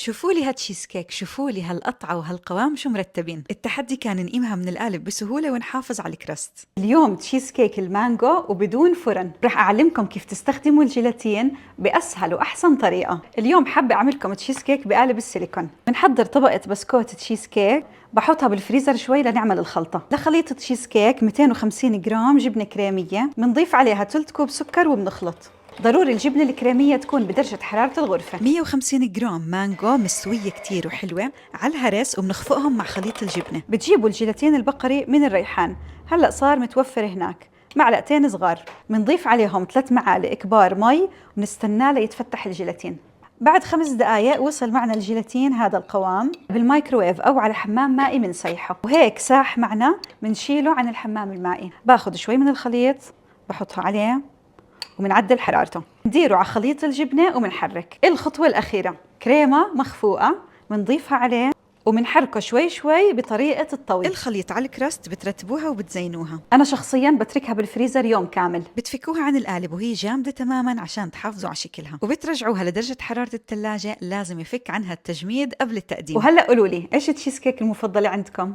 شوفوا لي هالتشيز كيك، شوفوا لي هالقطعة وهالقوام شو مرتبين. التحدي كان نقيمها من القالب بسهولة ونحافظ على الكراست. اليوم تشيز كيك المانجو وبدون فرن. رح أعلمكم كيف تستخدموا الجيلاتين بأسهل وأحسن طريقة. اليوم حابة أعملكم تشيز كيك بقالب السيليكون. بنحضر طبقة بسكوت تشيز كيك، بحطها بالفريزر شوي لنعمل الخلطة. لخليط تشيز كيك 250 جرام جبنة كريمية، بنضيف عليها 3 كوب سكر وبنخلط. ضروري الجبنة الكريمية تكون بدرجة حرارة الغرفة. 150 جرام مانجو مستوية كتير وحلوة على الهرس، وبنخفقهم مع خليط الجبنة. بتجيبوا الجيلاتين البقري من الريحان، هلأ صار متوفر هناك، معلقتين صغار. بنضيف عليهم 3 معالق كبار مي ونستناه ليتفتح الجيلاتين. بعد 5 دقايق وصل معنا الجيلاتين هذا القوام. بالمايكروويف أو على حمام مائي بنسيحه، وهيك ساح معنا بنشيله عن الحمام المائي. باخذ شوي من الخليط بحطه عليه ومنعدل حرارته، نديره على خليط الجبنة ومنحرك. الخطوة الأخيرة كريمة مخفوقة بنضيفها عليه ومنحركه شوي شوي بطريقة الطوي. الخليط على الكراست بترتبوها وبتزينوها. أنا شخصيا بتركها بالفريزر يوم كامل. بتفكوها عن القالب وهي جامدة تماما عشان تحافظوا على شكلها، وبترجعوها لدرجة حرارة الثلاجة. لازم يفك عنها التجميد قبل التقديم. وهلأ قولوا لي إيش التشيز كيك المفضلة عندكم؟